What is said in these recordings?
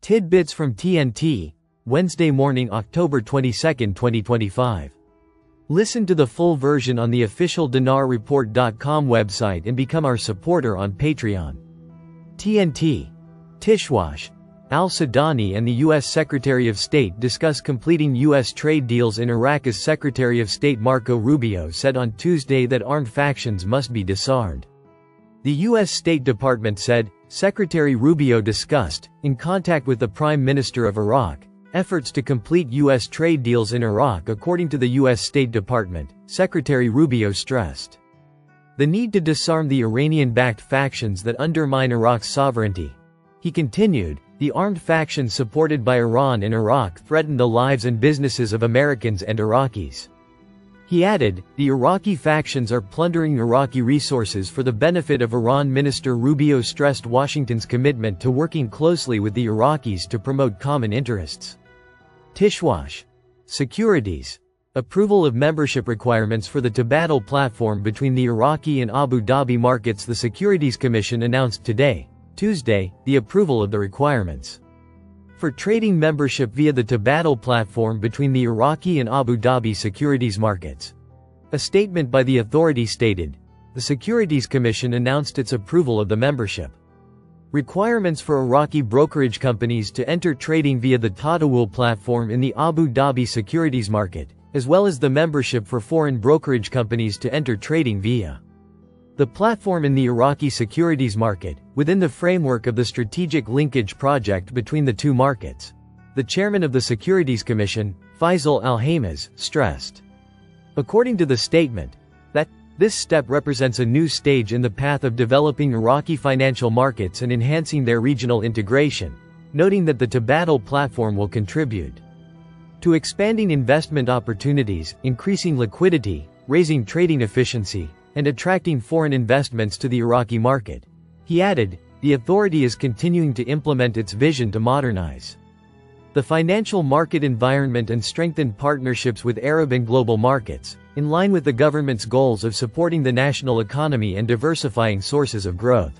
Tidbits from TNT, Wednesday morning, October 22, 2025. Listen to the full version on the official dinarreport.com website and become our supporter on Patreon. TNT. Tishwash. Al-Sudani and the U.S. Secretary of State discuss completing U.S. trade deals in Iraq as Secretary of State Marco Rubio said on Tuesday that armed factions must be disarmed. The U.S. State Department said, Secretary Rubio discussed, in contact with the Prime Minister of Iraq, efforts to complete U.S. trade deals in Iraq. According to the U.S. State Department, Secretary Rubio stressed the need to disarm the Iranian-backed factions that undermine Iraq's sovereignty. He continued, the armed factions supported by Iran in Iraq threaten the lives and businesses of Americans and Iraqis. He added, the Iraqi factions are plundering Iraqi resources for the benefit of Iran. Minister Rubio stressed Washington's commitment to working closely with the Iraqis to promote common interests. Tishwash. Securities. Approval of membership requirements for the Tabadil platform between the Iraqi and Abu Dhabi markets. The Securities Commission announced today, Tuesday, the approval of the requirements for trading membership via the Tabadil platform between the Iraqi and Abu Dhabi securities markets. A statement by the authority stated, the Securities Commission announced its approval of the membership requirements for Iraqi brokerage companies to enter trading via the Tadawul platform in the Abu Dhabi securities market, as well as the membership for foreign brokerage companies to enter trading via the platform in the Iraqi securities market, within the framework of the strategic linkage project between the two markets. The chairman of the Securities Commission, Faisal Al-Hamaz, stressed, according to the statement, that this step represents a new stage in the path of developing Iraqi financial markets and enhancing their regional integration, noting that the Tabadil platform will contribute to expanding investment opportunities, increasing liquidity, raising trading efficiency, and attracting foreign investments to the Iraqi market. He added, the authority is continuing to implement its vision to modernize the financial market environment and strengthen partnerships with Arab and global markets, in line with the government's goals of supporting the national economy and diversifying sources of growth.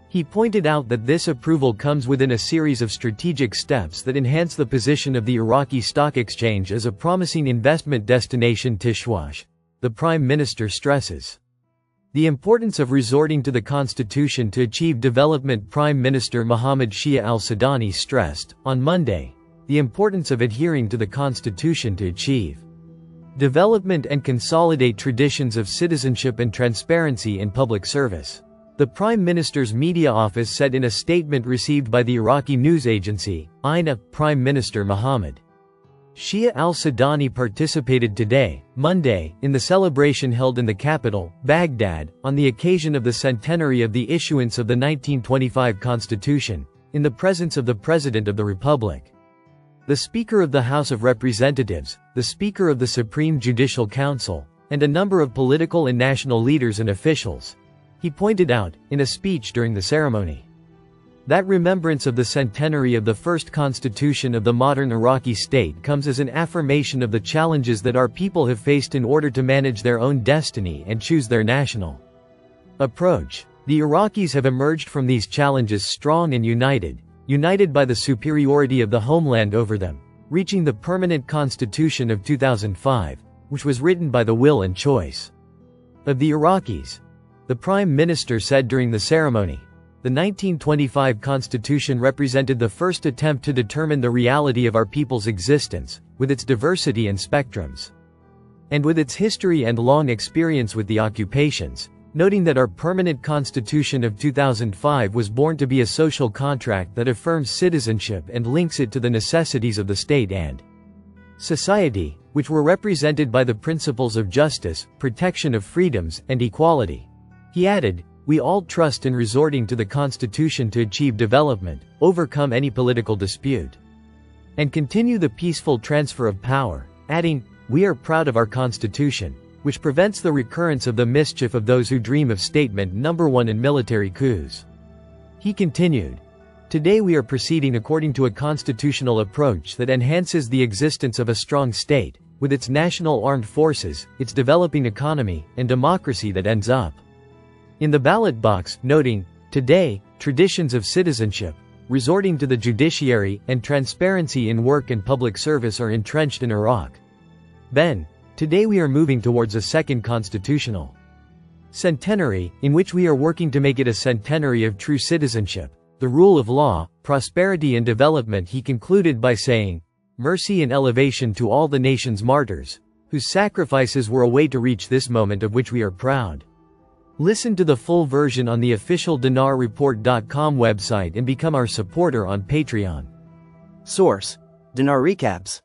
He pointed out that this approval comes within a series of strategic steps that enhance the position of the Iraqi Stock Exchange as a promising investment destination. Tishwash. The Prime Minister stresses the importance of resorting to the Constitution to achieve development. Prime Minister Mohammed Shia al-Sudani stressed, on Monday, the importance of adhering to the Constitution to achieve development and consolidate traditions of citizenship and transparency in public service. The Prime Minister's media office said in a statement received by the Iraqi news agency, INA. Prime Minister Mohammed Shia al-Sudani participated today, Monday, in the celebration held in the capital, Baghdad, on the occasion of the centenary of the issuance of the 1925 Constitution, in the presence of the President of the Republic, the Speaker of the House of Representatives, the Speaker of the Supreme Judicial Council, and a number of political and national leaders and officials. He pointed out, in a speech during the ceremony, that remembrance of the centenary of the first constitution of the modern Iraqi state comes as an affirmation of the challenges that our people have faced in order to manage their own destiny and choose their national approach. The Iraqis have emerged from these challenges strong and united by the superiority of the homeland over them, reaching the permanent constitution of 2005, which was written by the will and choice of the Iraqis. The Prime Minister said during the ceremony, the 1925 Constitution represented the first attempt to determine the reality of our people's existence, with its diversity and spectrums, and with its history and long experience with the occupations, noting that our permanent Constitution of 2005 was born to be a social contract that affirms citizenship and links it to the necessities of the state and society, which were represented by the principles of justice, protection of freedoms, and equality. He added, we all trust in resorting to the Constitution to achieve development, overcome any political dispute, and continue the peaceful transfer of power, adding, we are proud of our Constitution, which prevents the recurrence of the mischief of those who dream of statement number one and military coups. He continued, today we are proceeding according to a constitutional approach that enhances the existence of a strong state, with its national armed forces, its developing economy, and democracy that ends up in the ballot box, noting, today, traditions of citizenship, resorting to the judiciary, and transparency in work and public service are entrenched in Iraq. Ben, today we are moving towards a second constitutional centenary, in which we are working to make it a centenary of true citizenship, the rule of law, prosperity and development. He concluded by saying, "Mercy and elevation to all the nation's martyrs, whose sacrifices were a way to reach this moment of which we are proud." Listen to the full version on the official dinarreport.com website and become our supporter on Patreon. Source: Dinar Recaps.